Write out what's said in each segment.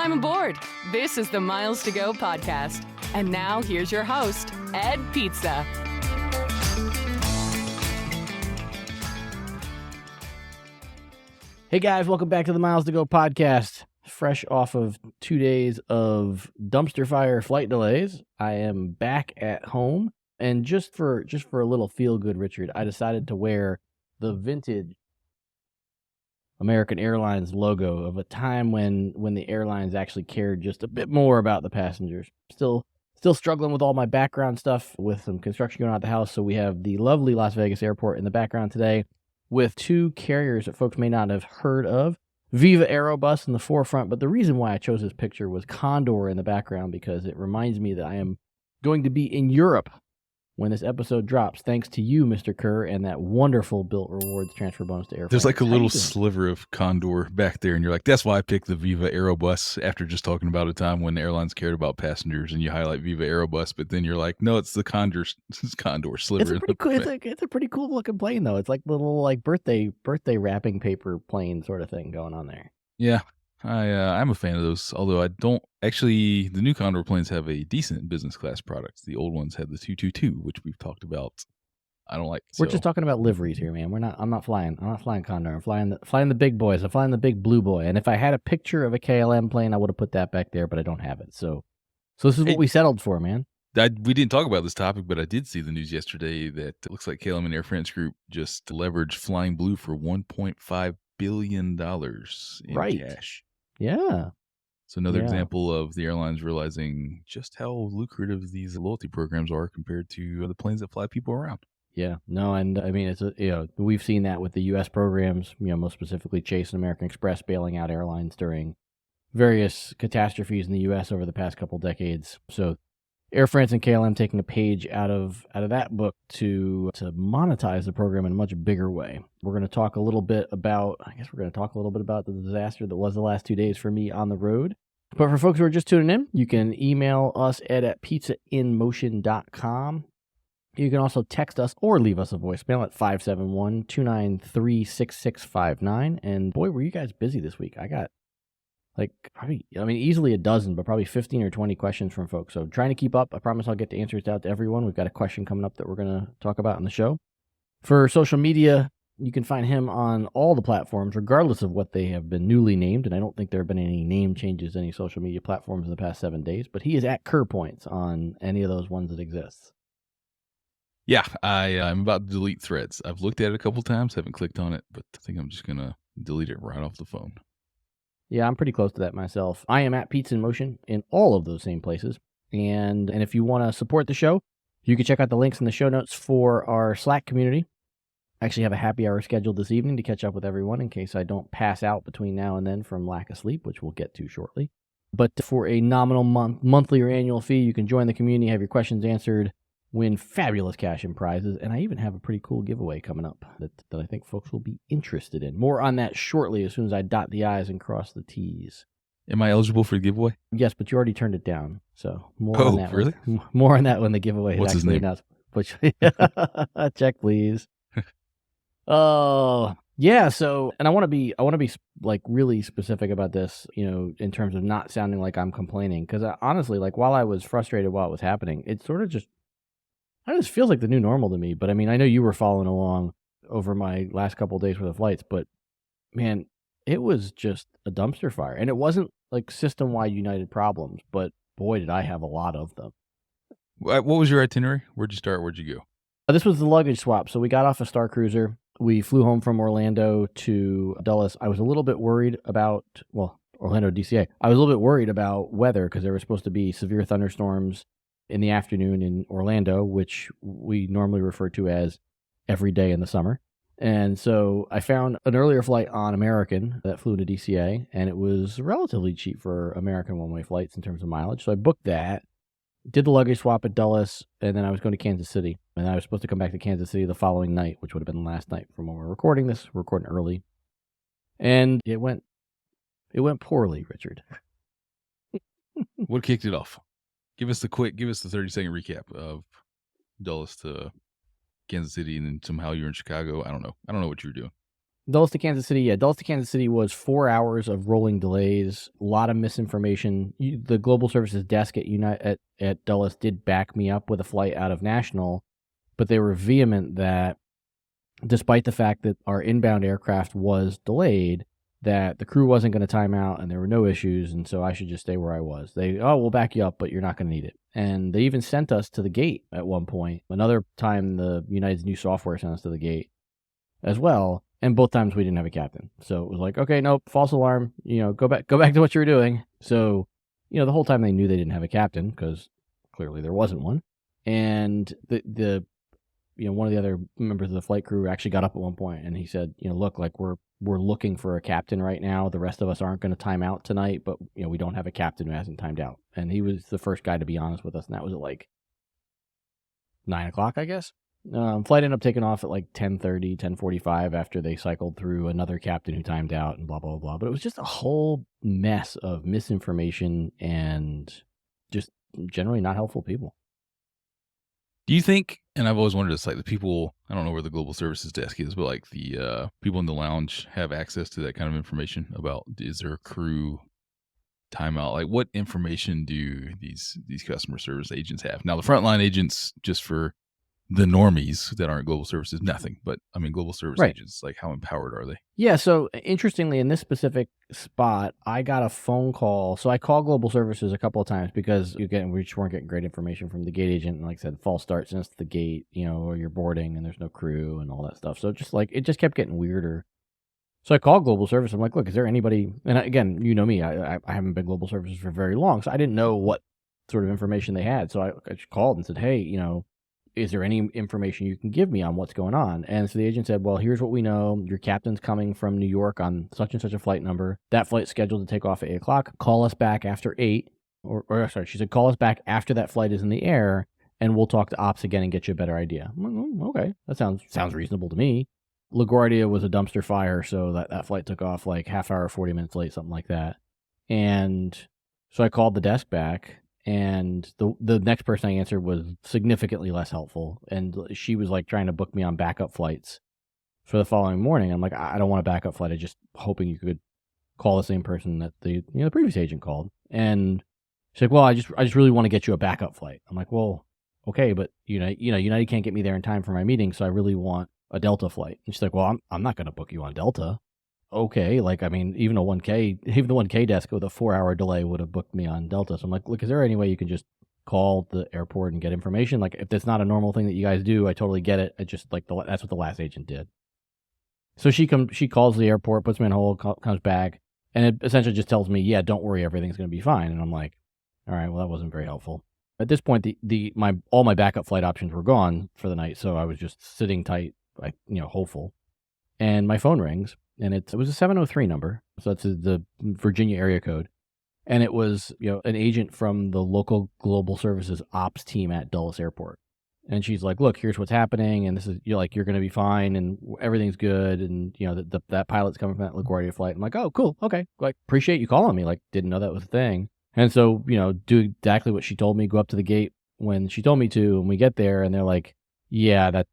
time aboard. This is the Miles to Go podcast. And now here's your host, Ed Pizza. Hey guys, welcome back to the Miles to Go podcast. Fresh off of 2 days of dumpster fire flight delays, I am back at home. And just for a little feel good, Richard, I decided to wear the vintage American Airlines logo of a time when the airlines actually cared just a bit more about the passengers. Still struggling with all my background stuff with some construction going on at the house. So we have the lovely Las Vegas airport in the background today with two carriers that folks may not have heard of. Viva Aerobus in the forefront, but the reason why I chose this picture was Condor in the background because it reminds me that I am going to be in Europe when this episode drops, thanks to you, Mr. Kerr, and that wonderful Built Rewards transfer bonus to Air France. There's like a little sliver of Condor back there, and you're like, that's why I picked the Viva Aerobus after just talking about a time when the airlines cared about passengers, and you highlight Viva Aerobus, but then you're like, no, it's the Condor sliver. It's a pretty cool. It's a pretty cool looking plane, though. It's like the little like birthday wrapping paper plane sort of thing going on there. Yeah, I'm a fan of those, although I don't actually. The new Condor planes have a decent business class product. The old ones had the 222, which we've talked about. I don't like. We're just talking about liveries here, man. I'm not flying Condor. I'm flying the big boys. I'm flying the big blue boy. And if I had a picture of a KLM plane, I would have put that back there, but I don't have it. So this is what we settled for, man. We didn't talk about this topic, but I did see the news yesterday that it looks like KLM and Air France Group just leveraged Flying Blue for $1.5 billion in cash. Yeah. So another example of the airlines realizing just how lucrative these loyalty programs are compared to the planes that fly people around. Yeah, no, and I mean, we've seen that with the U.S. programs, most specifically Chase and American Express bailing out airlines during various catastrophes in the U.S. over the past couple decades. So Air France and KLM taking a page out of that book to monetize the program in a much bigger way. We're going to talk a little bit about the disaster that was the last 2 days for me on the road. But for folks who are just tuning in, you can email us at pizzainmotion.com. You can also text us or leave us a voicemail at 571-293-6659. And boy, were you guys busy this week. I got easily a dozen, but probably 15 or 20 questions from folks. So trying to keep up. I promise I'll get the answers out to everyone. We've got a question coming up that we're going to talk about on the show. For social media, you can find him on all the platforms, regardless of what they have been newly named. And I don't think there have been any name changes to any social media platforms in the past 7 days, but he is at Kerr Points on any of those ones that exist. Yeah, I'm about to delete Threads. I've looked at it a couple times, haven't clicked on it, but I think I'm just going to delete it right off the phone. Yeah, I'm pretty close to that myself. I am at Pizza in Motion in all of those same places. And if you want to support the show, you can check out the links in the show notes for our Slack community. I actually have a happy hour scheduled this evening to catch up with everyone in case I don't pass out between now and then from lack of sleep, which we'll get to shortly. But for a nominal monthly or annual fee, you can join the community, have your questions answered, win fabulous cash and prizes, and I even have a pretty cool giveaway coming up that I think folks will be interested in. More on that shortly as soon as I dot the I's and cross the T's. Am I eligible for the giveaway? Yes, but you already turned it down. So more on that. Really? More on that when the giveaway What's is actually his name? Check, please. Oh, yeah. So, and I want to be like really specific about this, in terms of not sounding like I'm complaining, because honestly, like while I was frustrated while it was happening, it sort of just feels like the new normal to me. But I mean, I know you were following along over my last couple of days worth of flights, but man, it was just a dumpster fire. And it wasn't like system-wide United problems, but boy, did I have a lot of them. What was your itinerary? Where'd you start? Where'd you go? This was the luggage swap. So we got off a Star Cruiser. We flew home from Orlando to Dulles. I was a little bit worried about, Orlando DCA. I was a little bit worried about weather because there were supposed to be severe thunderstorms in the afternoon in Orlando, which we normally refer to as every day in the summer. And so I found an earlier flight on American that flew to DCA, and it was relatively cheap for American one-way flights in terms of mileage. So I booked that, did the luggage swap at Dulles, and then I was going to Kansas City. And I was supposed to come back to Kansas City the following night, which would have been the last night from when we're recording this. We're recording early. And it went poorly, Richard. What kicked it off? Give us the 30-second recap of Dulles to Kansas City, and then somehow you're in Chicago. I don't know what you were doing. Dulles to Kansas City, yeah. Dulles to Kansas City was 4 hours of rolling delays, a lot of misinformation. The Global Services desk at Dulles did back me up with a flight out of National, but they were vehement that despite the fact that our inbound aircraft was delayed, that the crew wasn't going to time out and there were no issues, and so I should just stay where I was. We'll back you up, but you're not going to need it. And they even sent us to the gate at one point. Another time, the United's new software sent us to the gate as well. And both times we didn't have a captain. So it was like, okay, nope, false alarm, go back to what you were doing. So, the whole time they knew they didn't have a captain because clearly there wasn't one. And the one of the other members of the flight crew actually got up at one point and he said, look, like we're looking for a captain right now. The rest of us aren't going to time out tonight, but we don't have a captain who hasn't timed out. And he was the first guy to be honest with us. And that was at like 9 o'clock, I guess. Flight ended up taking off at like 10:30, 10:45 after they cycled through another captain who timed out and blah, blah, blah. But it was just a whole mess of misinformation and just generally not helpful people. Do you think, and I've always wondered this, like the people, I don't know where the Global Services desk is, but like the people in the lounge have access to that kind of information about, is there a crew timeout? Like what information do these customer service agents have? Now the frontline agents, just for the normies that aren't Global Services, nothing. But I mean, Global Service agents, like how empowered are they? Yeah. So interestingly, in this specific spot, I got a phone call. So I called Global Services a couple of times because we just weren't getting great information from the gate agent. And like I said, false start since the gate, or you're boarding and there's no crew and all that stuff. So just like, it just kept getting weirder. So I called Global Service. I'm like, look, is there anybody? And again, you know me, I haven't been Global Services for very long. So I didn't know what sort of information they had. So I just called and said, hey, is there any information you can give me on what's going on? And so the agent said, well, here's what we know. Your captain's coming from New York on such and such a flight number. That flight's scheduled to take off at 8 o'clock. Call us back after 8. Or sorry, she said, call us back after that flight is in the air, and we'll talk to ops again and get you a better idea. I'm like, okay, that sounds reasonable to me. LaGuardia was a dumpster fire, so that flight took off like half hour, 40 minutes late, something like that. And so I called the desk back. And the next person I answered was significantly less helpful. And she was like trying to book me on backup flights for the following morning. I'm like, I don't want a backup flight. I'm just hoping you could call the same person that the previous agent called. And she's like, well, I just really want to get you a backup flight. I'm like, well, okay, but United can't get me there in time for my meeting, so I really want a Delta flight. And she's like, well, I'm not going to book you on Delta. Okay, like, I mean, even the 1K desk with a 4-hour delay would have booked me on Delta. So I'm like, look, is there any way you can just call the airport and get information? Like, if that's not a normal thing that you guys do, I totally get it. It just like that's what the last agent did. So she calls the airport, puts me on hold, comes back, and it essentially just tells me, yeah, don't worry, everything's going to be fine. And I'm like, all right, well, that wasn't very helpful. At this point, all my backup flight options were gone for the night, so I was just sitting tight, like, hopeful. And my phone rings. And it was a 703 number, so that's the Virginia area code. And it was, an agent from the local Global Services ops team at Dulles Airport. And she's like, look, here's what's happening, and this is, you're going to be fine, and everything's good, and, that pilot's coming from that LaGuardia flight. I'm like, oh, cool, okay, like, appreciate you calling me, like, didn't know that was a thing. And so, do exactly what she told me, go up to the gate when she told me to, and we get there, and they're like, yeah, that,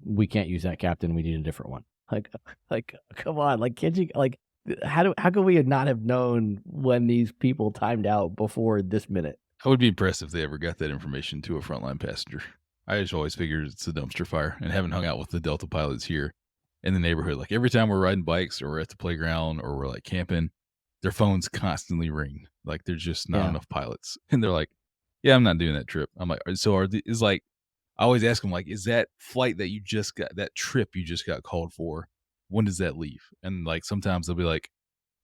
we can't use that captain, we need a different one. Like, come on, like, can't you, like, how could we not have known when these people timed out before this minute? I would be impressed if they ever got that information to a frontline passenger. I just always figured it's a dumpster fire, and having hung out with the Delta pilots here in the neighborhood, like every time we're riding bikes or we're at the playground or we're like camping, their phones constantly ring. Like there's just not enough pilots. And they're like, yeah, I'm not doing that trip. I'm like, so I always ask them, like, is that flight that you just got, that trip you just got called for, when does that leave? And like, sometimes they'll be like,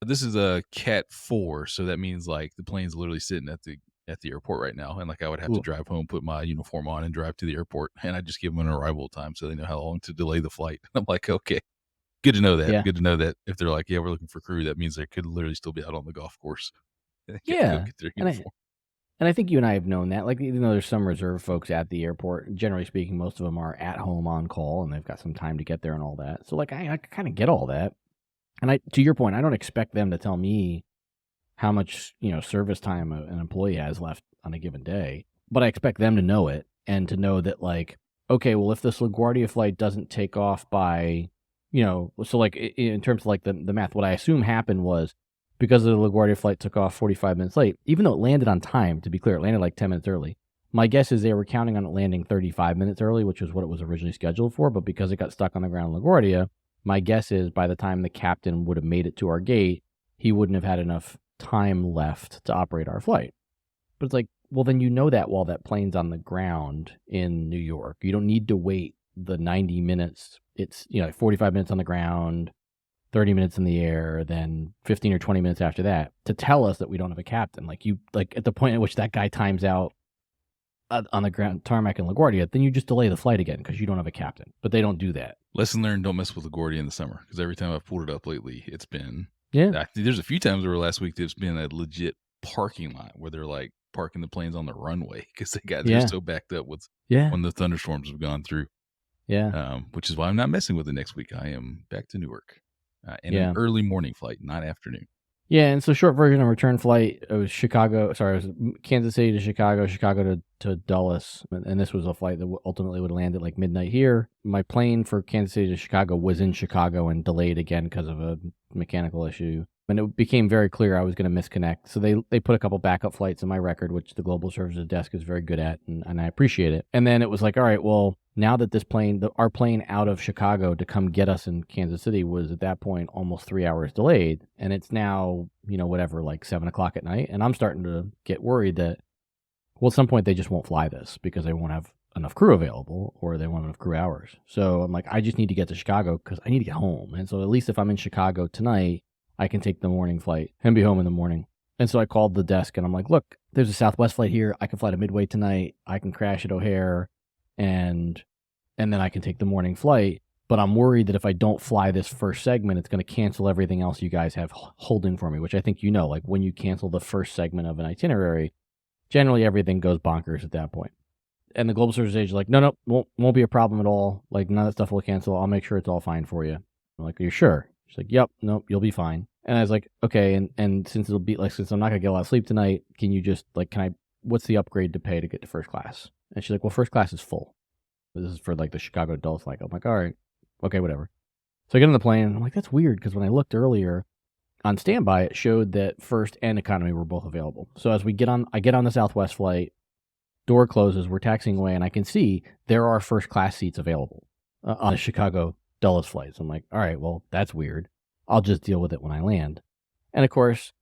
this is a Cat 4. So that means like the plane's literally sitting at the airport right now. And like, I would have to drive home, put my uniform on and drive to the airport. And I just give them an arrival time so they know how long to delay the flight. I'm like, okay, good to know that. Yeah. Good to know that if they're like, yeah, we're looking for crew, that means they could literally still be out on the golf course. Yeah. Get their uniform. And I think you and I have known that, like, even though there's some reserve folks at the airport, generally speaking, most of them are at home on call and they've got some time to get there and all that. So like, I kind of get all that. And to your point, I don't expect them to tell me how much, service time an employee has left on a given day, but I expect them to know it and to know that, like, okay, well, if this LaGuardia flight doesn't take off by, So like in terms of like the math, what I assume happened was because the LaGuardia flight took off 45 minutes late, even though it landed on time, to be clear, it landed like 10 minutes early. My guess is they were counting on it landing 35 minutes early, which was what it was originally scheduled for. But because it got stuck on the ground in LaGuardia, my guess is by the time the captain would have made it to our gate, he wouldn't have had enough time left to operate our flight. But it's like, well, then that while that plane's on the ground in New York. You don't need to wait the 90 minutes. It's, 45 minutes on the ground, 30 minutes in the air, then 15 or 20 minutes after that to tell us that we don't have a captain. Like at the point at which that guy times out on the ground tarmac in LaGuardia, then you just delay the flight again because you don't have a captain. But they don't do that. Lesson learned: don't mess with LaGuardia in the summer, because every time I've pulled it up lately, it's been there's a few times over last week that's been a legit parking lot where they're like parking the planes on the runway because they're so backed up with when the thunderstorms have gone through. Which is why I'm not messing with it next week. I am back to Newark in an early morning flight, not afternoon. Yeah, and so short version of return flight, it was Kansas City to Chicago, Chicago to Dulles, and this was a flight that ultimately would land at like midnight here. My plane for Kansas City to Chicago was in Chicago and delayed again because of a mechanical issue. And it became very clear I was going to misconnect. So they put a couple backup flights in my record, which the Global Services Desk is very good at, and I appreciate it. And then it was like, all right, well, now that our plane out of Chicago to come get us in Kansas City was at that point almost 3 hours delayed. And it's now, like 7 o'clock at night. And I'm starting to get worried that, well, at some point they just won't fly this because they won't have enough crew available or they won't have enough crew hours. So I'm like, I just need to get to Chicago because I need to get home. And so at least if I'm in Chicago tonight, I can take the morning flight and be home in the morning. And so I called the desk and I'm like, look, there's a Southwest flight here. I can fly to Midway tonight. I can crash at O'Hare and then I can take the morning flight. But I'm worried that if I don't fly this first segment, it's going to cancel everything else you guys have holding for me, which I think like when you cancel the first segment of an itinerary, generally everything goes bonkers at that point. And the Global Services agent is like, no, won't be a problem at all. Like none of that stuff will cancel. I'll make sure it's all fine for you. I'm like, are you sure? She's like, yep, nope, you'll be fine. And I was like, okay, and since I'm not gonna get a lot of sleep tonight, can you just what's the upgrade to pay to get to first class? And she's like, well, first class is full. This is for like the Chicago Dulles flight. I'm like, all right, okay, whatever. So I get on the plane and I'm like, that's weird because when I looked earlier on standby, it showed that first and economy were both available. So as I get on the Southwest flight, door closes, we're taxiing away, and I can see there are first class seats available on the Chicago Dulles flight. So I'm like, all right, well, that's weird. I'll just deal with it when I land. And of course,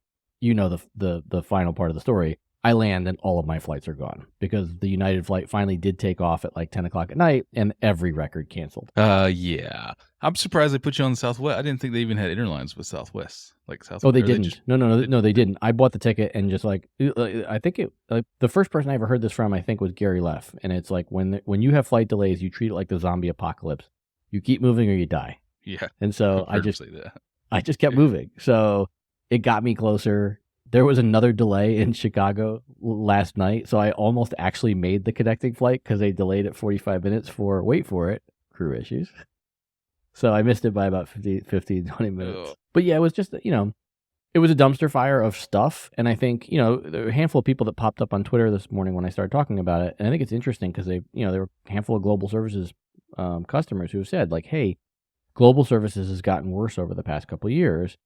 the final part of the story. I land and all of my flights are gone because the United flight finally did take off at like 10 o'clock at night and every record canceled. Yeah. I'm surprised they put you on the Southwest. I didn't think they even had interlines with Southwest. Like Southwest. Oh, they didn't. No, they didn't. I bought the ticket and just I think the first person I ever heard this from, I think, was Gary Leff. And it's like when you have flight delays, you treat it like the zombie apocalypse. You keep moving or you die. Yeah. And so I just kept moving. So it got me closer. There was another delay in Chicago last night, so I almost actually made the connecting flight because they delayed it 45 minutes for, wait for it, crew issues. So I missed it by about 15, 20 minutes. But yeah, it was just, it was a dumpster fire of stuff. And I think, there were a handful of people that popped up on Twitter this morning when I started talking about it. And I think it's interesting because there were a handful of Global Services customers who have said, like, hey, Global Services has gotten worse over the past couple of years.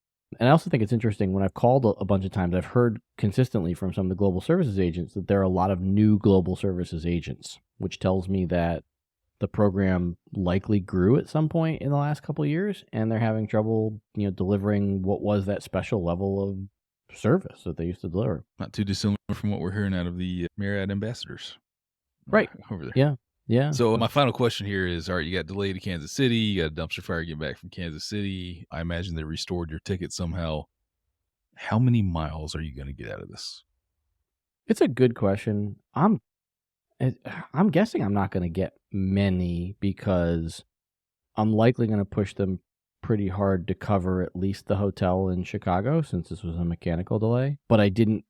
And I also think it's interesting when I've called a bunch of times, I've heard consistently from some of the Global Services agents that there are a lot of new Global Services agents, which tells me that the program likely grew at some point in the last couple of years, and they're having trouble, delivering what was that special level of service that they used to deliver. Not too dissimilar from what we're hearing out of the Marriott ambassadors. Right. Over there. Yeah. Yeah. So my final question here is, all right, you got delayed to Kansas City, you got a dumpster fire getting back from Kansas City. I imagine they restored your ticket somehow. How many miles are you going to get out of this? It's a good question. I'm guessing I'm not going to get many because I'm likely going to push them pretty hard to cover at least the hotel in Chicago since this was a mechanical delay. But I didn't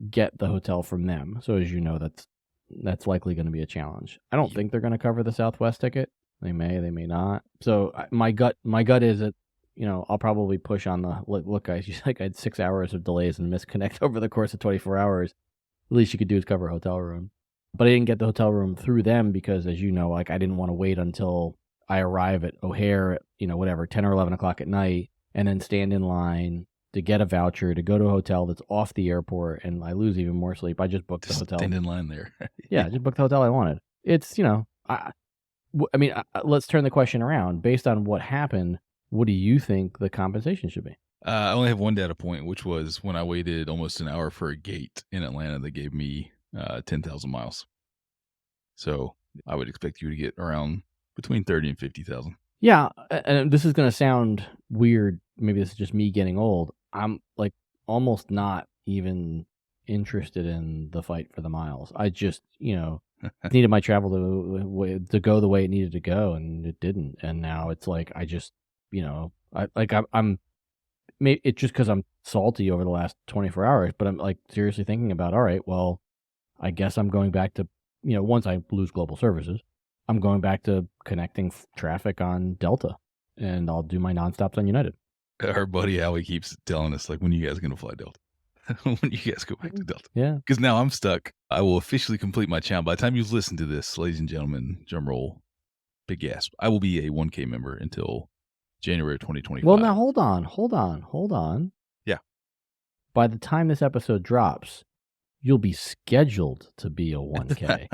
get the hotel from them. So as you know, that's likely going to be a challenge. I don't think they're going to cover the Southwest ticket. They may not. So my gut is that, I'll probably push on the, look guys, I had 6 hours of delays and misconnect over the course of 24 hours. The least you could do is cover a hotel room. But I didn't get the hotel room through them because, as you know, I didn't want to wait until I arrive at O'Hare at, whatever, 10 or 11 o'clock at night, and then stand in line to get a voucher to go to a hotel that's off the airport, and I lose even more sleep. I just booked the hotel. Stand in line there. Yeah, I just booked the hotel I wanted. It's, let's turn the question around. Based on what happened, what do you think the compensation should be? I only have one data point, which was when I waited almost an hour for a gate in Atlanta that gave me 10,000 miles. So I would expect you to get around between 30 and 50,000. Yeah, and this is going to sound weird. Maybe this is just me getting old. I'm like almost not even interested in the fight for the miles. I just, needed my travel to go the way it needed to go, and it didn't. And now it's like I just, I'm maybe it's just because I'm salty over the last 24 hours. But I'm like seriously thinking about, all right, well, I guess I'm going back to, once I lose global services, I'm going back to connecting traffic on Delta, and I'll do my nonstops on United. Our buddy Howie keeps telling us, like, when are you guys going to fly Delta? When you guys go back to Delta? Yeah. Because now I'm stuck. I will officially complete my challenge. By the time you listen to this, ladies and gentlemen, drum roll, big gasp, I will be a 1K member until January 2025. Well, now hold on. Yeah. By the time this episode drops, you'll be scheduled to be a 1K.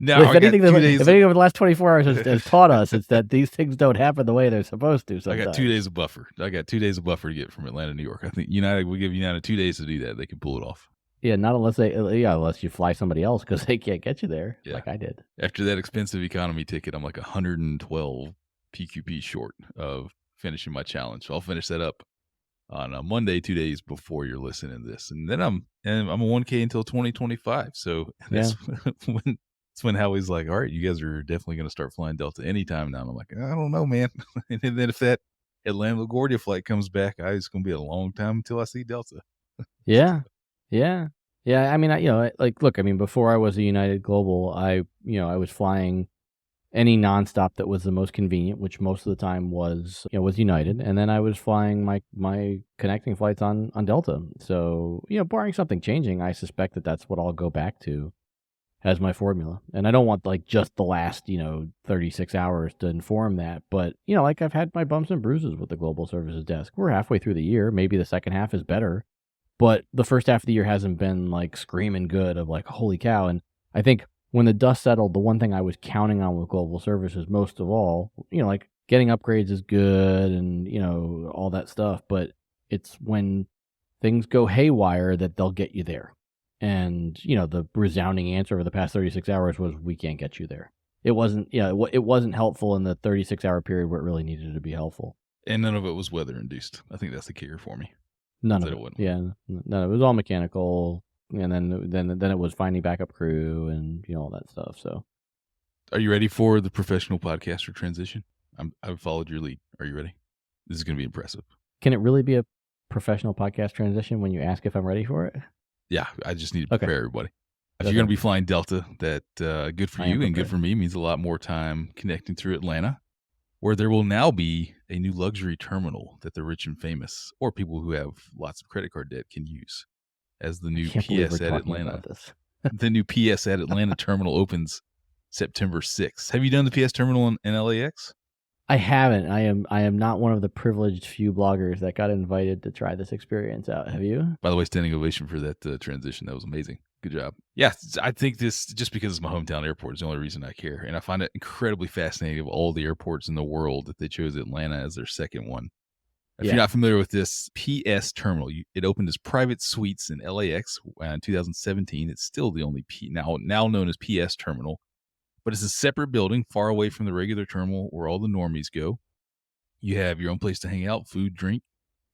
Now, if anything over the last 24 hours has taught us, it's that these things don't happen the way they're supposed to sometimes. I got 2 days of buffer. To get from Atlanta to New York. I think United will give United 2 days to do that. They can pull it off. Yeah, not unless you fly somebody else because they can't get you there like I did. After that expensive economy ticket, I'm like 112 PQP short of finishing my challenge. So I'll finish that up on a Monday, 2 days before you're listening to this. And then I'm a 1K until 2025. So that's when Howie's like, all right, you guys are definitely going to start flying Delta anytime now. And I'm like, I don't know, man. And then if that Atlanta LaGuardia flight comes back, it's going to be a long time until I see Delta. Yeah. I mean, look, before I was a United Global, I was flying any nonstop that was the most convenient, which most of the time was United, and then I was flying my connecting flights on Delta. So barring something changing, I suspect that's what I'll go back to as my formula. And I don't want like just the last 36 hours to inform that, but I've had my bumps and bruises with the Global Services desk. We're halfway through the year. Maybe the second half is better, but the first half of the year hasn't been like screaming good of like holy cow. And I think when the dust settled, the one thing I was counting on with Global Services most of all, like getting upgrades is good and, all that stuff. But it's when things go haywire that they'll get you there. And, the resounding answer over the past 36 hours was we can't get you there. It wasn't, it wasn't helpful in the 36-hour period where it really needed to be helpful. And none of it was weather induced. I think that's the kicker for me. None of it. Yeah. No, it was all mechanical. And then it was finding backup crew and all that stuff. So, are you ready for the professional podcaster transition? I've followed your lead. Are you ready? This is going to be impressive. Can it really be a professional podcast transition when you ask if I'm ready for it? Yeah, I just need to prepare everybody. If you're going to be flying Delta, that good for you and good for me means a lot more time connecting through Atlanta, where there will now be a new luxury terminal that the rich and famous or people who have lots of credit card debt can use. As the new PS at Atlanta, the new PS at Atlanta terminal opens September 6th. Have you done the PS terminal in LAX? I haven't. I am not one of the privileged few bloggers that got invited to try this experience out. Have you? By the way, standing ovation for that transition. That was amazing. Good job. Yeah, I think this, just because it's my hometown airport, is the only reason I care. And I find it incredibly fascinating of all the airports in the world that they chose Atlanta as their second one. If you're not familiar with this PS terminal, it opened as private suites in LAX in 2017. It's still the only now known as PS terminal. But it's a separate building far away from the regular terminal where all the normies go. You have your own place to hang out, food, drink.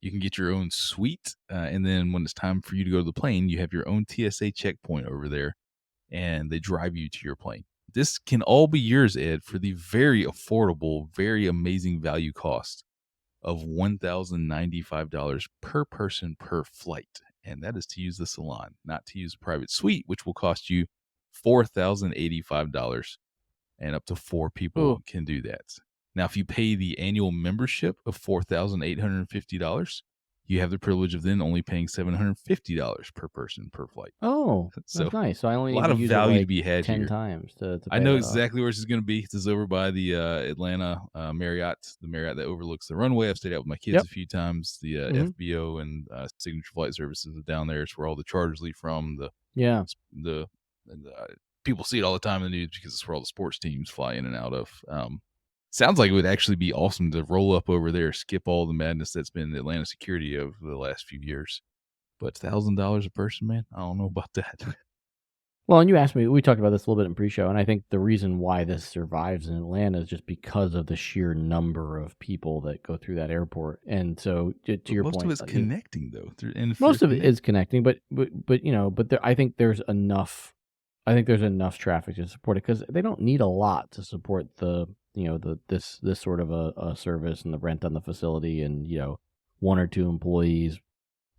You can get your own suite. And then when it's time for you to go to the plane, you have your own TSA checkpoint over there. And they drive you to your plane. This can all be yours, Ed, for the very affordable, very amazing value cost of $1,095 per person per flight. And that is to use the salon, not to use a private suite, which will cost you $4,085, and up to 4 people can do that. Now, if you pay the annual membership of $4,850, you have the privilege of then only paying $750 per person per flight. Oh, So that's nice. So I only a need lot to of use it value to like be had 10 here. times to I pay know that off. exactly where this is going to be. This is over by the Atlanta Marriott, the Marriott that overlooks the runway. I've stayed out with my kids Yep. a few times. The Mhm. FBO and Signature Flight Services are down there. It's where all the charters leave from. Yeah. The people see it all the time in the news because it's where all the sports teams fly in and out of. Sounds like it would actually be awesome to roll up over there, skip all the madness that's been the Atlanta security over the last few years. But $1,000 a person, man, I don't know about that. Well, and you asked me, we talked about this a little bit in pre-show, and I think the reason why this survives in Atlanta is just because of the sheer number of people that go through that airport. And so, to your Most point, of it's connecting though. most of it is connecting, but I think there's enough. I think there's enough traffic to support it because they don't need a lot to support this sort of a service and the rent on the facility and one or two employees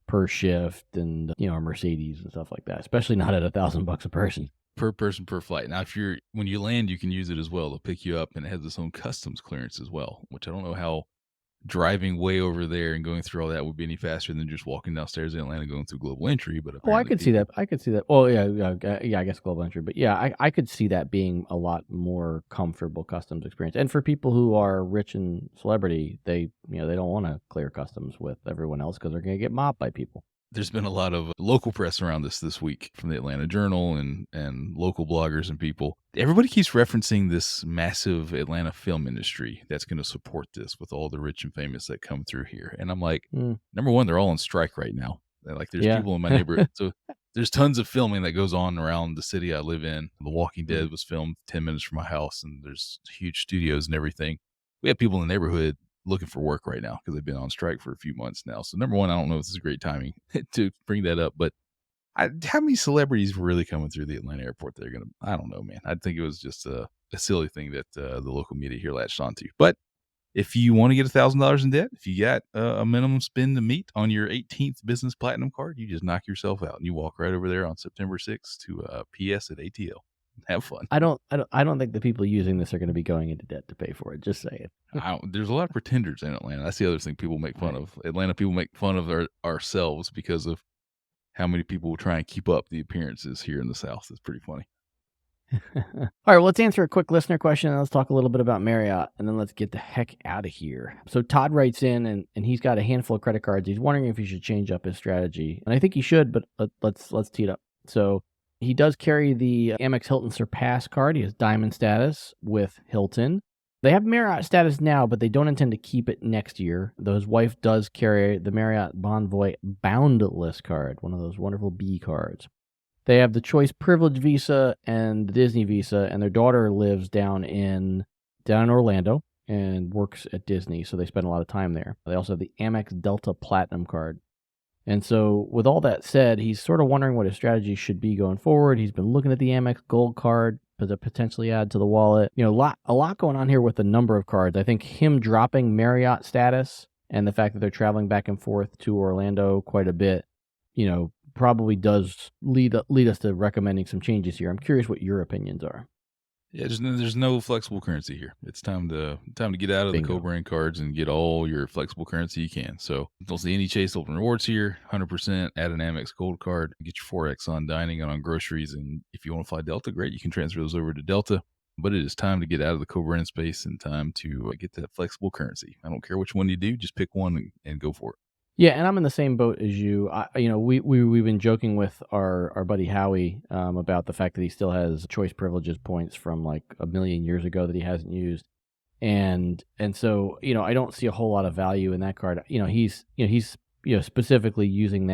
per shift and a Mercedes and stuff like that, especially not at $1,000 a person per person per flight. Now, when you land, you can use it as well. They'll pick you up, and it has its own customs clearance as well, which I don't know how driving way over there and going through all that would be any faster than just walking downstairs in Atlanta going through global entry. But I could see that. I could see that. Well, yeah. I guess global entry, but yeah, I could see that being a lot more comfortable customs experience. And for people who are rich and celebrity, they don't want to clear customs with everyone else because they're going to get mobbed by people. There's been a lot of local press around this week from the Atlanta Journal and local bloggers and people. Everybody keeps referencing this massive Atlanta film industry that's going to support this with all the rich and famous that come through here. And I'm like, number one, they're all on strike right now. Like there's people in my neighborhood. So there's tons of filming that goes on around the city I live in. The Walking Dead was filmed 10 minutes from my house, and there's huge studios and everything. We have people in the neighborhood looking for work right now because they've been on strike for a few months now. So number one, I don't know if this is great timing to bring that up, but how many celebrities were really coming through the Atlanta airport? I don't know, man. I think it was just a silly thing that the local media here latched onto. But if you want to get $1,000 in debt, if you got a minimum spend to meet on your 18th business platinum card, you just knock yourself out and you walk right over there on September 6th to PS at ATL. Have fun. I don't think the people using this are going to be going into debt to pay for it. Just saying. There's a lot of pretenders in Atlanta. That's the other thing people make fun of. Atlanta people make fun of ourselves because of how many people will try and keep up the appearances here in the South. It's pretty funny. All right, well, let's answer a quick listener question and let's talk a little bit about Marriott and then let's get the heck out of here. So Todd writes in and he's got a handful of credit cards. He's wondering if he should change up his strategy. And I think he should, but let's tee it up. So he does carry the Amex Hilton Surpass card. He has diamond status with Hilton. They have Marriott status now, but they don't intend to keep it next year. Though his wife does carry the Marriott Bonvoy Boundless card, one of those wonderful B cards. They have the Choice Privilege Visa and the Disney Visa, and their daughter lives down in Orlando and works at Disney, so they spend a lot of time there. They also have the Amex Delta Platinum card. And so with all that said, he's sort of wondering what his strategy should be going forward. He's been looking at the Amex Gold card to potentially add to the wallet. A lot going on here with the number of cards. I think him dropping Marriott status and the fact that they're traveling back and forth to Orlando quite a bit, probably does lead us to recommending some changes here. I'm curious what your opinions are. Yeah, there's no flexible currency here. It's time to get out of the co-brand cards and get all your flexible currency you can. So don't see any Chase Open Rewards here. 100% add an Amex Gold card. Get your 4X on dining and on groceries. And if you want to fly Delta, great. You can transfer those over to Delta. But it is time to get out of the co-brand space and time to get that flexible currency. I don't care which one you do. Just pick one and go for it. Yeah, and I'm in the same boat as you. We've been joking with our buddy Howie about the fact that he still has choice privileges points from like a million years ago that he hasn't used, and so I don't see a whole lot of value in that card. He's specifically using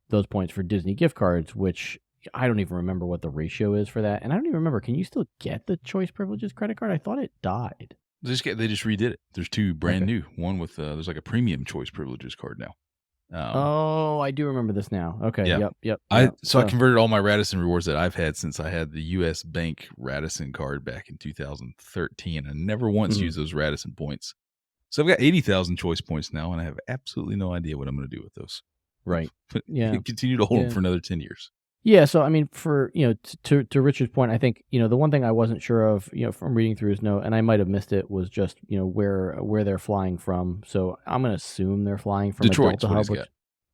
those points for Disney gift cards, which I don't even remember what the ratio is for that, and I don't even remember. Can you still get the choice privileges credit card? I thought it died. They just redid it. There's two brand new. One with there's like a premium choice privileges card now. I do remember this now. Okay. Yeah. Yep. I converted all my Radisson rewards that I've had since I had the U.S. Bank Radisson card back in 2013. I never once used those Radisson points. So I've got 80,000 choice points now, and I have absolutely no idea what I'm going to do with those. Right. But continue to hold them for another 10 years. Yeah, so I mean, for to Richard's point, I think the one thing I wasn't sure of, from reading through his note, and I might have missed it, was just where they're flying from. So I'm gonna assume they're flying from Detroit's a Delta what he's hub. got.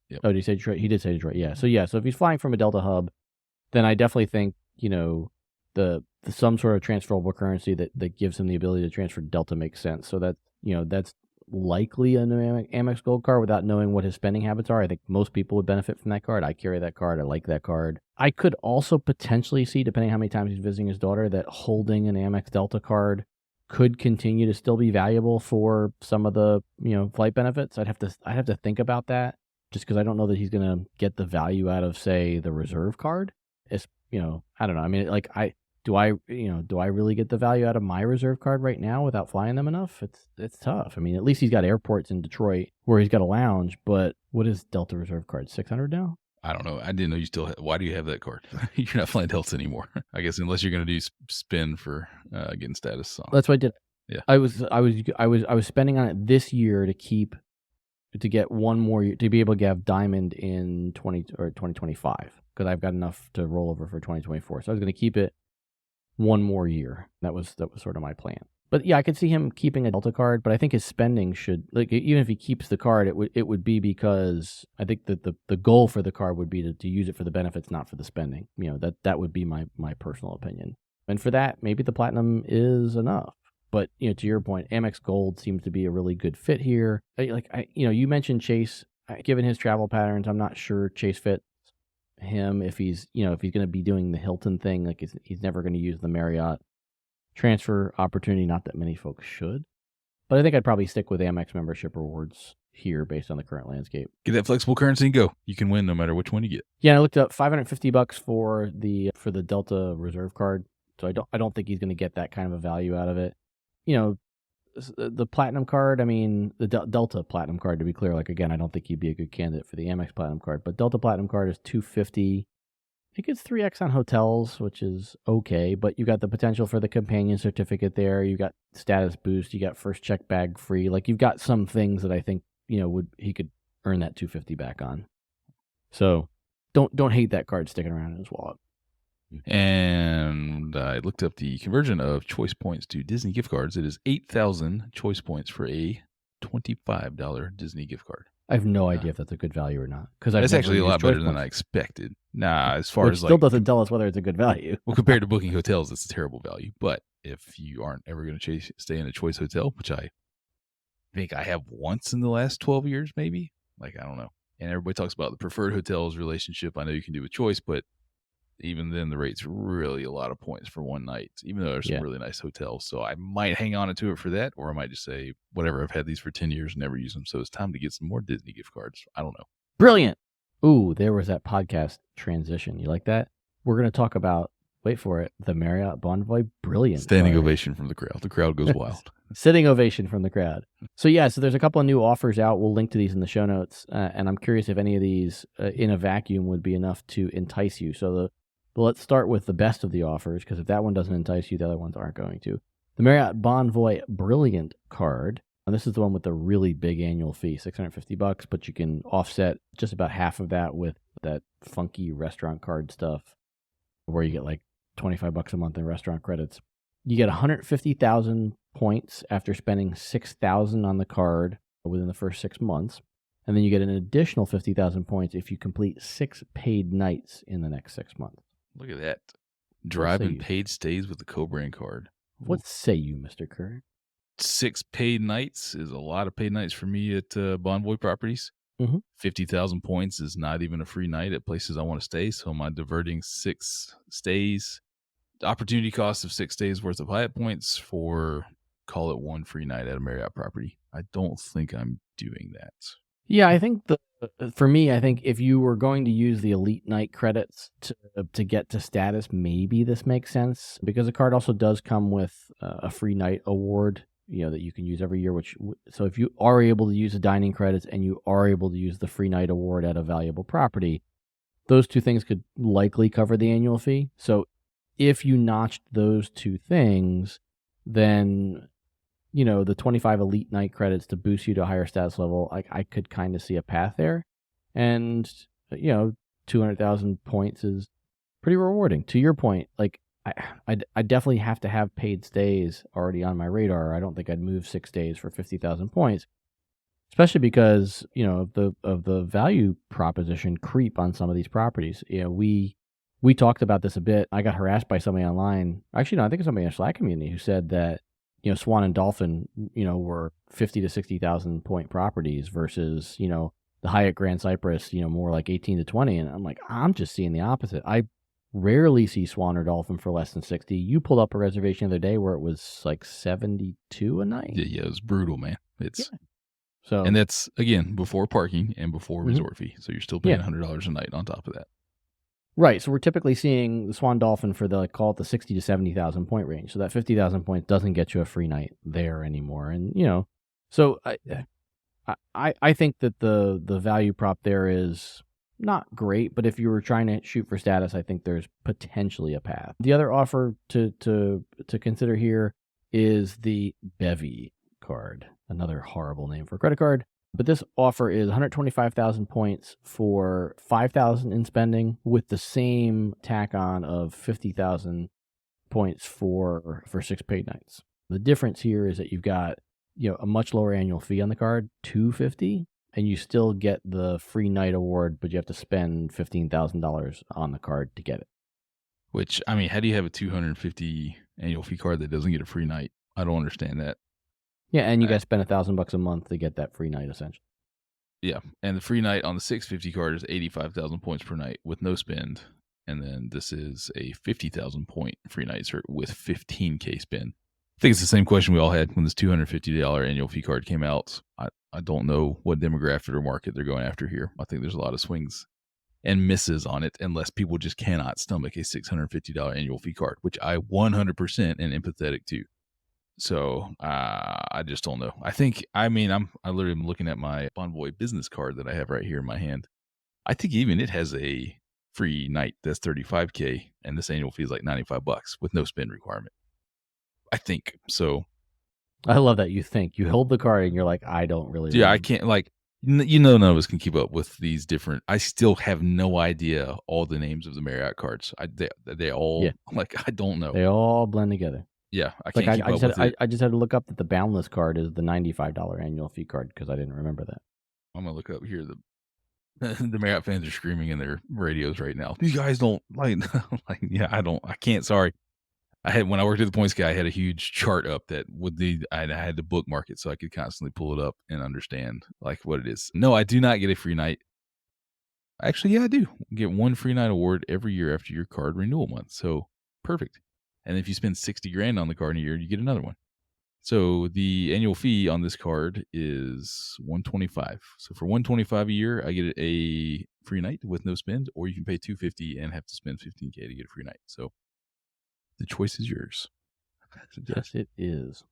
Yep. Oh, did he say Detroit? He did say Detroit. Yeah. So if he's flying from a Delta hub, then I definitely think the some sort of transferable currency that gives him the ability to transfer Delta makes sense. So that's likely an Amex Gold card without knowing what his spending habits are. I think most people would benefit from that card. I carry that card. I like that card. I could also potentially see, depending how many times he's visiting his daughter, that holding an Amex Delta card could continue to still be valuable for some of the flight benefits. I'd have to think about that, just because I don't know that he's going to get the value out of, say, the reserve card. It's I don't know. I mean, like do I really get the value out of my reserve card right now without flying them enough? It's tough. I mean, at least he's got airports in Detroit where he's got a lounge, but what is Delta reserve card? 600 now? I don't know. I didn't know you still why do you have that card? You're not flying Delta anymore. I guess unless you're going to do spin for getting status on. That's what I did. Yeah. I was spending on it this year to get one more year, to be able to have Diamond in 2025, because I've got enough to roll over for 2024. So I was going to keep it one more year. That was sort of my plan. But yeah, I could see him keeping a Delta card, but I think his spending should, like, even if he keeps the card, it would be because I think that the goal for the card would be to use it for the benefits, not for the spending. That would be my personal opinion. And for that, maybe the Platinum is enough. But to your point, Amex Gold seems to be a really good fit here. You mentioned Chase. Given his travel patterns, I'm not sure Chase fits him if he's going to be doing the Hilton thing. Like, he's never going to use the Marriott transfer opportunity. Not that many folks should, but I think I'd probably stick with Amex membership rewards here based on the current landscape. Get that flexible currency and go. You can win no matter which one you get. Yeah, I looked up $550 for the Delta reserve card. So I don't think he's going to get that kind of a value out of it. The Platinum card, I mean, the Delta Platinum card, to be clear, like, again, I don't think he'd be a good candidate for the Amex Platinum card, but Delta Platinum card is $250. It gets 3x on hotels, which is okay, but you got the potential for the companion certificate there. You got status boost. You got first check bag free. Like, you've got some things that I think he could earn that $250 back on. So don't hate that card sticking around in his wallet. And I looked up the conversion of choice points to Disney gift cards. It is 8,000 choice points for a $25 Disney gift card. I have no idea if that's a good value or not. Because that's actually a lot better than I expected. As far as still doesn't tell us whether it's a good value. Well, compared to booking hotels, it's a terrible value. But if you aren't ever going to stay in a choice hotel, which I think I have once in the last 12 years, maybe, like, I don't know. And everybody talks about the preferred hotels relationship. I know you can do with choice, but even then the rate's really a lot of points for one night, even though there's some really nice hotels. So I might hang on to it for that, or I might just say, whatever, I've had these for 10 years and never use them, so it's time to get some more Disney gift cards. I don't know. Brilliant. Ooh, there was that podcast transition. You like that? We're going to talk about, wait for it, the Marriott Bonvoy Brilliant Standing card. ovation from the crowd. The crowd goes wild. Sitting ovation from the crowd. So there's a couple of new offers out. We'll link to these in the show notes, and I'm curious if any of these in a vacuum would be enough to entice you. So let's start with the best of the offers, because if that one doesn't entice you, the other ones aren't going to. The Marriott Bonvoy Brilliant card. And this is the one with the really big annual fee, $650, but you can offset just about half of that with that funky restaurant card stuff, where you get like $25 a month in restaurant credits. You get 150,000 points after spending 6,000 on the card within the first 6 months. And then you get an additional 50,000 points if you complete 6 paid nights in the next 6 months. Look at that. Driving paid stays with the co-brand card. What say you, Mr. Kerr? 6 paid nights is a lot of paid nights for me at Bonvoy properties. Mm-hmm. 50,000 points is not even a free night at places I want to stay. So am I diverting 6 stays, the opportunity cost of 6 days worth of Hyatt points for, call it, 1 free night at a Marriott property? I don't think I'm doing that. Yeah, I think for me, I think if you were going to use the Elite Night credits to get to status, maybe this makes sense, because the card also does come with a free night award, that you can use every year. So if you are able to use the dining credits and you are able to use the free night award at a valuable property, those two things could likely cover the annual fee. So if you notched those two things, then the 25 Elite Night credits to boost you to a higher status level, I could kind of see a path there. And, 200,000 points is pretty rewarding. To your point, like I definitely have to have paid stays already on my radar. I don't think I'd move 6 days for 50,000 points, especially because of the value proposition creep on some of these properties. We talked about this a bit. I got harassed by somebody online. Actually, no, I think it's somebody in the Slack community who said that Swan and Dolphin were 50 to 60,000 point properties versus the Hyatt Grand Cypress more like 18 to 20. And I'm like, I'm just seeing the opposite. I rarely see Swan or Dolphin for less than 60. You pulled up a reservation the other day where it was like 72 a night. Yeah, it was brutal, man. It's so, and that's again before parking and before resort fee. So you're still paying $100 a night on top of that. Right. So we're typically seeing the Swan Dolphin for the call it the 60 to 70,000 point range. So that 50,000 points doesn't get you a free night there anymore. And so I think that the value prop there is not great, but if you were trying to shoot for status, I think there's potentially a path. The other offer to consider here is the Bevy card, another horrible name for a credit card. But this offer is 125,000 points for 5,000 in spending with the same tack on of 50,000 points for 6 paid nights. The difference here is that you've got a much lower annual fee on the card, $250, and you still get the free night award, but you have to spend $15,000 on the card to get it. Which, I mean, how do you have a $250 annual fee card that doesn't get a free night? I don't understand that. Yeah, and you guys spend $1,000 a month to get that free night, essentially. Yeah, and the free night on the 650 card is 85,000 points per night with no spend, and then this is a 50,000 point free night with 15K spend. I think it's the same question we all had when this $250 annual fee card came out. I don't know what demographic or market they're going after here. I think there's a lot of swings and misses on it unless people just cannot stomach a $650 annual fee card, which I 100% am empathetic to. So I just don't know. I literally am looking at my Bonvoy business card that I have right here in my hand. I think even it has a free night that's $35K, and this annual fee is like $95 with no spend requirement. I think so. I love that you think. You hold the card and you're like, I don't really. Yeah, I can't none of us can keep up with these different. I still have no idea all the names of the Marriott cards. They all I don't know. They all blend together. Yeah, I can't keep up with it. I just had to look up that the Boundless card is the $95 annual fee card because I didn't remember that. I'm gonna look up here. The Marriott fans are screaming in their radios right now. You guys don't I can't. Sorry. When I worked at the Points Guy, I had a huge chart up that I had to bookmark it so I could constantly pull it up and understand what it is. No, I do not get a free night. Actually, yeah, I do get one free night award every year after your card renewal month. So perfect. And if you spend $60,000 on the card in a year, you get another one. So the annual fee on this card is $125. So for $125 a year, I get a free night with no spend, or you can pay $250 and have to spend $15K to get a free night. So the choice is yours. Yes, it is.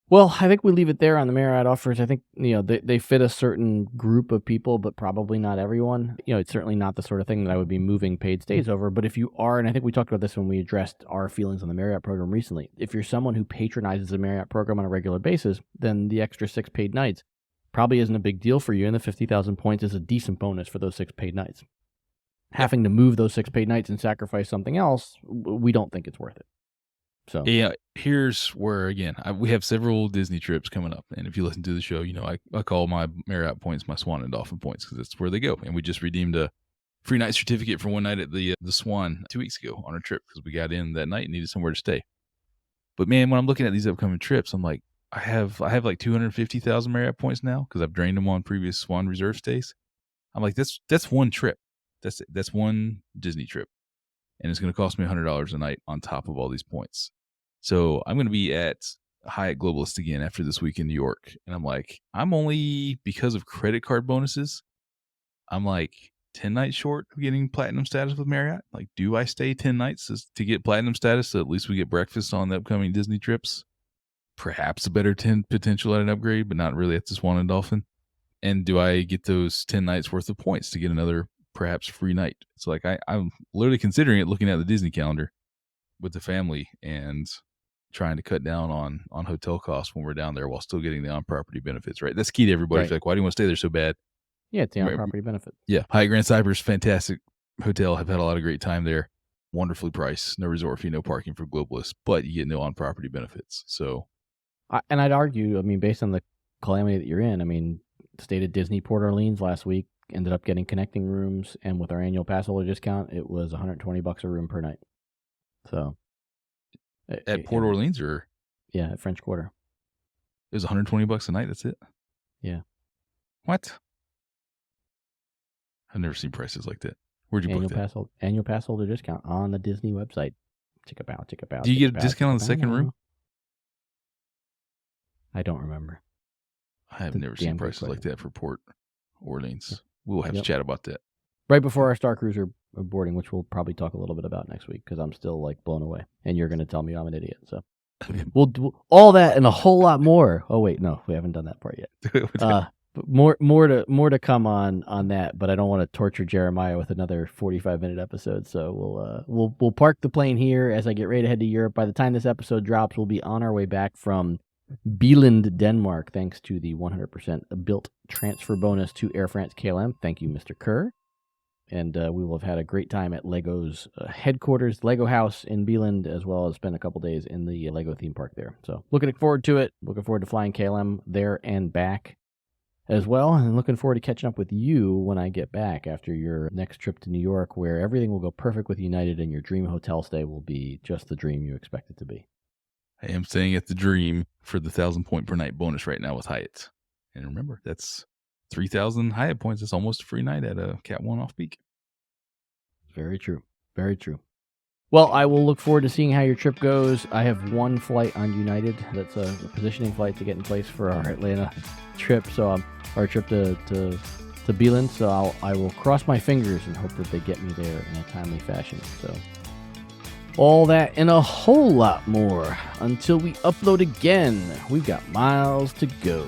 Well, I think we leave it there on the Marriott offers. I think, they fit a certain group of people, but probably not everyone. It's certainly not the sort of thing that I would be moving paid stays over. But if you are, and I think we talked about this when we addressed our feelings on the Marriott program recently, if you're someone who patronizes the Marriott program on a regular basis, then the extra 6 paid nights probably isn't a big deal for you. And the 50,000 points is a decent bonus for those 6 paid nights. Having to move those 6 paid nights and sacrifice something else, we don't think it's worth it. So yeah, here's where again we have several Disney trips coming up, and if you listen to the show, I call my Marriott points my Swan and Dolphin points because that's where they go. And we just redeemed a free night certificate for one night at the Swan 2 weeks ago on a trip because we got in that night and needed somewhere to stay. But man, when I'm looking at these upcoming trips, I'm like, I have like 250,000 Marriott points now because I've drained them on previous Swan reserve stays. I'm like, that's one trip. That's one Disney trip. And it's going to cost me $100 a night on top of all these points. So I'm going to be at Hyatt Globalist again after this week in New York. And I'm like, I'm only, because of credit card bonuses, I'm like 10 nights short of getting platinum status with Marriott. Like, do I stay 10 nights to get platinum status so at least we get breakfast on the upcoming Disney trips? Perhaps a better 10 potential at an upgrade, but not really at the Swan and Dolphin. And do I get those 10 nights worth of points to get another perhaps free night? It's like I'm literally considering it, looking at the Disney calendar with the family and trying to cut down on hotel costs when we're down there while still getting the on-property benefits, right? That's key to everybody. Right. It's like, why do you want to stay there so bad? Yeah, it's the on-property benefit. Yeah, Hyatt Grand Cypress, fantastic hotel. Have had a lot of great time there. Wonderfully priced, no resort fee, no parking for globalists, but you get no on-property benefits. So, And I'd argue, I mean, based on the calamity that you're in, I mean, stayed at Disney Port Orleans last week, ended up getting connecting rooms, and with our annual pass holder discount, it was $120 a room per night. So, at Port Orleans, or yeah, at French Quarter, it was $120 a night. That's it. Yeah. What? I've never seen prices like that. Where'd you book that? Annual pass holder discount on the Disney website. Tick-a-bow. Do you get a discount on the second room? I don't remember. I have never seen prices like that for Port Orleans. We'll have to chat about that. Right before our Star Cruiser boarding, which we'll probably talk a little bit about next week, because I'm still like blown away. And you're going to tell me I'm an idiot. So we'll do all that and a whole lot more. Oh, wait, no, we haven't done that part yet. But more to come on that, but I don't want to torture Jeremiah with another 45-minute episode. So we'll park the plane here as I get ready to head to Europe. By the time this episode drops, we'll be on our way back from Billund, Denmark, thanks to the 100% built transfer bonus to Air France KLM. Thank you, Mr. Kerr. And we will have had a great time at Lego's headquarters, Lego House in Billund, as well as spend a couple days in the Lego theme park there. So looking forward to it. Looking forward to flying KLM there and back as well. And looking forward to catching up with you when I get back after your next trip to New York, where everything will go perfect with United and your dream hotel stay will be just the dream you expect it to be. I am staying at the Dream for the 1,000 point per night bonus right now with Hyatt. And remember, that's 3,000 Hyatt points. It's almost a free night at a Cat 1 off peak. Very true. Very true. Well, I will look forward to seeing how your trip goes. I have one flight on United. That's a positioning flight to get in place for our Atlanta trip. So our trip to Billund. So I will cross my fingers and hope that they get me there in a timely fashion. So all that and a whole lot more until we upload again. We've got miles to go.